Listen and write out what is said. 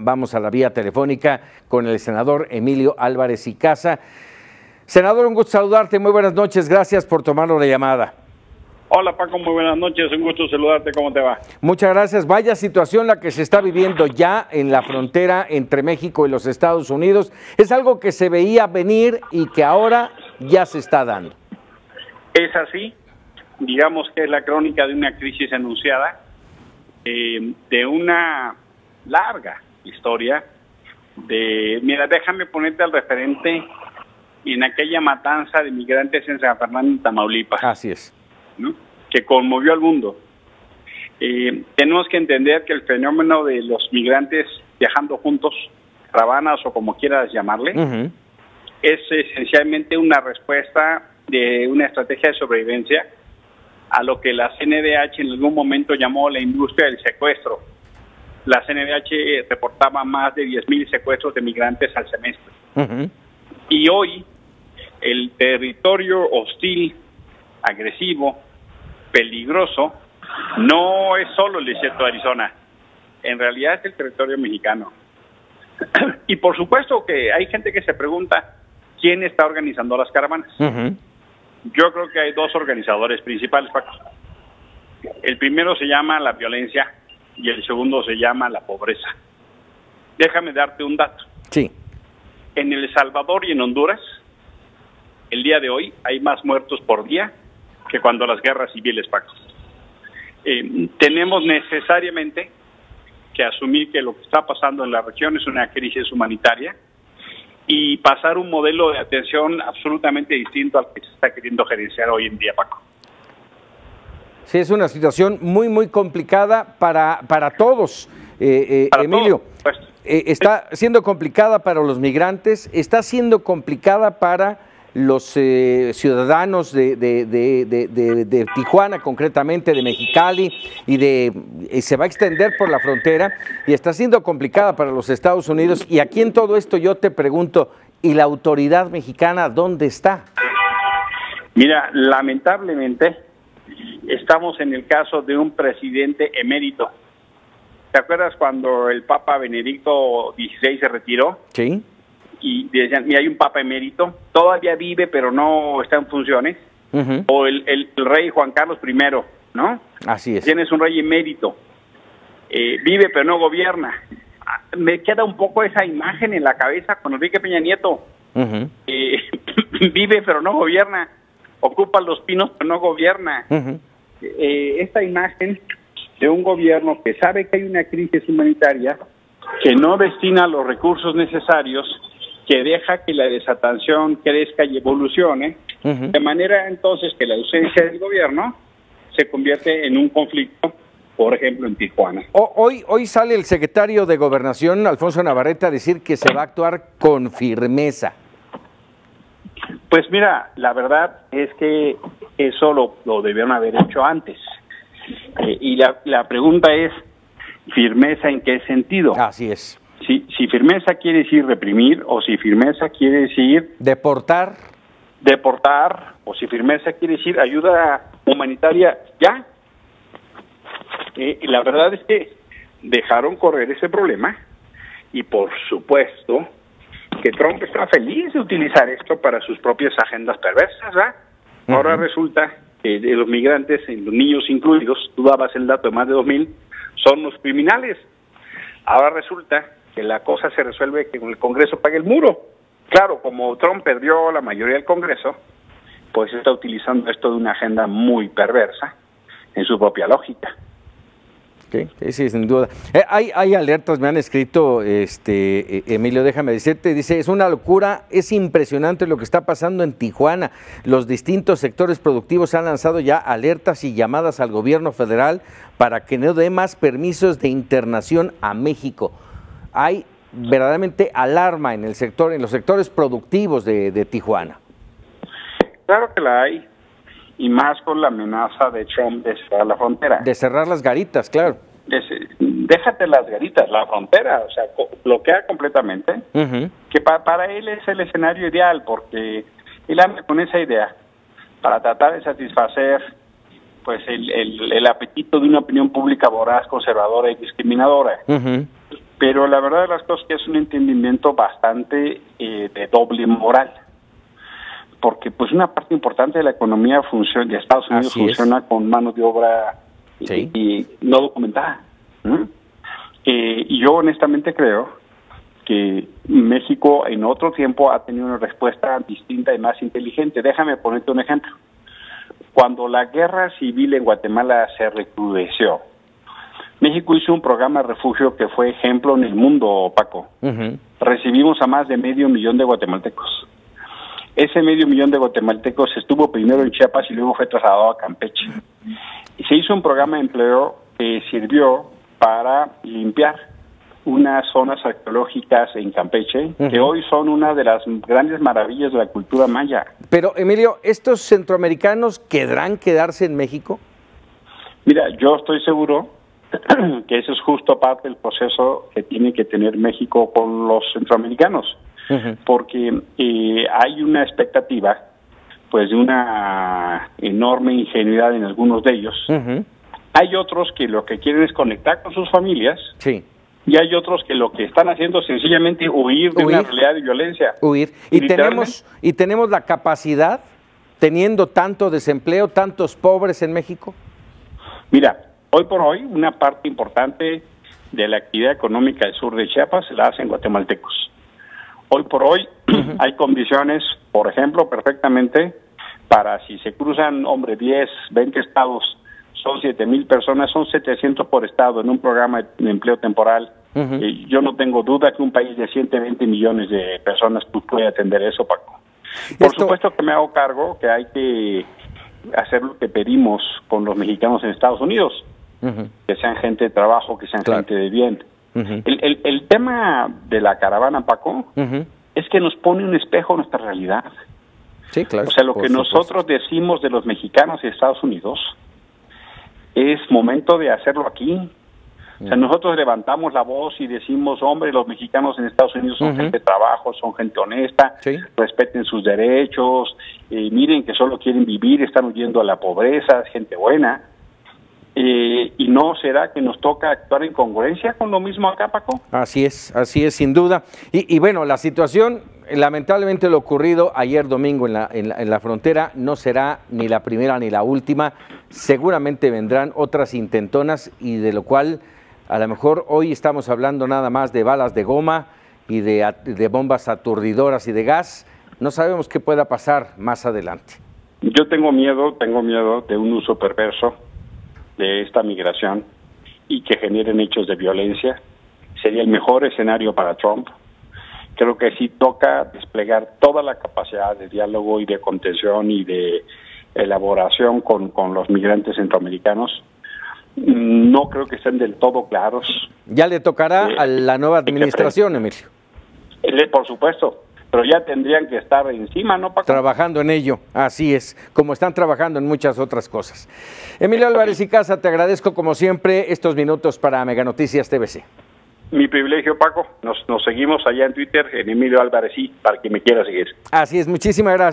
vamos a la vía telefónica con el senador Emilio Álvarez y Casa. Senador, un gusto saludarte, muy buenas noches, gracias por tomarnos la llamada. Hola Paco, muy buenas noches, un gusto saludarte, ¿cómo te va? Muchas gracias. Vaya situación la que se está viviendo ya en la frontera entre México y los Estados Unidos. Es algo que se veía venir y que ahora ya se está dando. Es así, digamos que es la crónica de una crisis anunciada, de una larga historia mira, déjame ponerte al referente en aquella matanza de migrantes en San Fernando, Tamaulipas. Así es. ¿No? Que conmovió al mundo. Tenemos que entender que el fenómeno de los migrantes viajando juntos, caravanas o como quieras llamarle, es esencialmente una respuesta de una estrategia de sobrevivencia a lo que la CNDH en algún momento llamó la industria del secuestro. La CNDH reportaba más de 10,000 secuestros de migrantes al semestre. Y hoy el territorio hostil, agresivo, peligroso, no es solo el desierto de Arizona, en realidad es el territorio mexicano. Y por supuesto que hay gente que se pregunta quién está organizando las caravanas. Yo creo que hay dos organizadores principales, Paco. El primero se llama la violencia y el segundo se llama la pobreza. Déjame darte un dato. Sí. En El Salvador y en Honduras, el día de hoy hay más muertos por día que cuando las guerras civiles, Paco. Tenemos necesariamente que asumir que lo que está pasando en la región es una crisis humanitaria y pasar un modelo de atención absolutamente distinto al que se está queriendo gerenciar hoy en día, Paco. Sí, es una situación muy, muy complicada para todos, Para Emilio. todos, pues. Está siendo complicada para los migrantes, está siendo complicada para los ciudadanos de Tijuana, concretamente de Mexicali, y se va a extender por la frontera, y está siendo complicada para los Estados Unidos. Y aquí en todo esto yo te pregunto, ¿y la autoridad mexicana dónde está? Mira, lamentablemente estamos en el caso de un presidente emérito. ¿Te acuerdas cuando el Papa Benedicto XVI se retiró? Sí. Y decían, mira, hay un Papa emérito, todavía vive pero no está en funciones, o el rey Juan Carlos I, ¿no? Así es. Tienes un rey emérito, vive pero no gobierna. Me queda un poco esa imagen en la cabeza con Enrique Peña Nieto, vive pero no gobierna, ocupa Los Pinos pero no gobierna. Esta imagen de un gobierno que sabe que hay una crisis humanitaria, que no destina los recursos necesarios, que deja que la desatención crezca y evolucione, de manera entonces que la ausencia del gobierno se convierte en un conflicto, por ejemplo, en Tijuana. Hoy sale el secretario de Gobernación, Alfonso Navarrete, a decir que se va a actuar con firmeza. Pues mira, la verdad es que eso lo debieron haber hecho antes. Y la pregunta es, ¿firmeza en qué sentido? Así es. Si firmeza quiere decir reprimir, o si firmeza quiere decir deportar, o si firmeza quiere decir ayuda humanitaria, ya. Y la verdad es que dejaron correr ese problema, y por supuesto que Trump está feliz de utilizar esto para sus propias agendas perversas, ¿verdad? Ahora resulta que de los migrantes, los niños incluidos, tú dabas el dato de más de 2,000, son los criminales. Ahora resulta que la cosa se resuelve que el Congreso pague el muro. Claro, como Trump perdió la mayoría del Congreso, pues está utilizando esto de una agenda muy perversa en su propia lógica. Sí, sin duda. Hay alertas, me han escrito, Emilio, déjame decirte, dice, es una locura, es impresionante lo que está pasando en Tijuana. Los distintos sectores productivos han lanzado ya alertas y llamadas al gobierno federal para que no dé más permisos de internación a México. Hay verdaderamente alarma en el sector, en los sectores productivos de Tijuana. Claro que la hay. Y más con la amenaza de Trump de cerrar la frontera. De cerrar las garitas, claro. Déjate las garitas, la frontera, o sea, bloquea completamente, que para él es el escenario ideal, porque él anda con esa idea, para tratar de satisfacer pues el apetito de una opinión pública voraz, conservadora y discriminadora. Pero la verdad de las cosas es que es un entendimiento bastante de doble moral, porque pues una parte importante de la economía de Estados Unidos funciona con mano de obra y no documentada. Y yo honestamente creo que México en otro tiempo ha tenido una respuesta distinta y más inteligente. Déjame ponerte un ejemplo. Cuando la guerra civil en Guatemala se recrudeció, México hizo un programa de refugio que fue ejemplo en el mundo, Paco. Recibimos a más de 500,000 de guatemaltecos. Ese 500,000 de guatemaltecos estuvo primero en Chiapas y luego fue trasladado a Campeche. Y se hizo un programa de empleo que sirvió para limpiar unas zonas arqueológicas en Campeche, que hoy son una de las grandes maravillas de la cultura maya. Pero, Emilio, ¿estos centroamericanos querrán quedarse en México? Mira, yo estoy seguro que eso es justo parte del proceso que tiene que tener México con los centroamericanos, porque hay una expectativa, pues, de una enorme ingenuidad en algunos de ellos. Hay otros que lo que quieren es conectar con sus familias, y hay otros que lo que están haciendo es sencillamente huir de una realidad de violencia. Y tenemos la capacidad, teniendo tanto desempleo, tantos pobres en México. Mira, hoy por hoy, una parte importante de la actividad económica del sur de Chiapas la hacen guatemaltecos. Hoy por hoy hay condiciones, por ejemplo, perfectamente, para si se cruzan, 10, 20 estados, son 7,000 personas, son 700 por estado en un programa de empleo temporal. Yo no tengo duda que un país de 120 millones de personas puede atender eso, Paco. Por supuesto que me hago cargo que hay que hacer lo que pedimos con los mexicanos en Estados Unidos, que sean gente de trabajo, que sean gente de bien. El tema de la caravana, Paco, es que nos pone un espejo en nuestra realidad. Sí, claro. O sea, lo que nosotros decimos de los mexicanos en Estados Unidos es momento de hacerlo aquí. O sea, nosotros levantamos la voz y decimos, los mexicanos en Estados Unidos son gente de trabajo, son gente honesta, respeten sus derechos, miren que solo quieren vivir, están huyendo a la pobreza, es gente buena. ¿Y no será que nos toca actuar en congruencia con lo mismo acá, Paco? Así es, sin duda. Y bueno, la situación, lamentablemente lo ocurrido ayer domingo en la frontera no será ni la primera ni la última. Seguramente vendrán otras intentonas y de lo cual a lo mejor hoy estamos hablando nada más de balas de goma y de bombas aturdidoras y de gas. No sabemos qué pueda pasar más adelante. Yo tengo miedo de un uso perverso de esta migración y que generen hechos de violencia. Sería el mejor escenario para Trump. Creo que sí toca desplegar toda la capacidad de diálogo y de contención y de elaboración con los migrantes centroamericanos. No creo que estén del todo claros. Ya le tocará a la nueva administración, Emilio. Por supuesto, pero ya tendrían que estar encima, ¿no, Paco? Trabajando en ello, así es, como están trabajando en muchas otras cosas. Emilio Álvarez y Casa, te agradezco como siempre estos minutos para Mega Noticias TVC. Mi privilegio, Paco. Nos seguimos allá en Twitter, en Emilio Álvarez, para quien me quiera seguir. Así es, muchísimas gracias.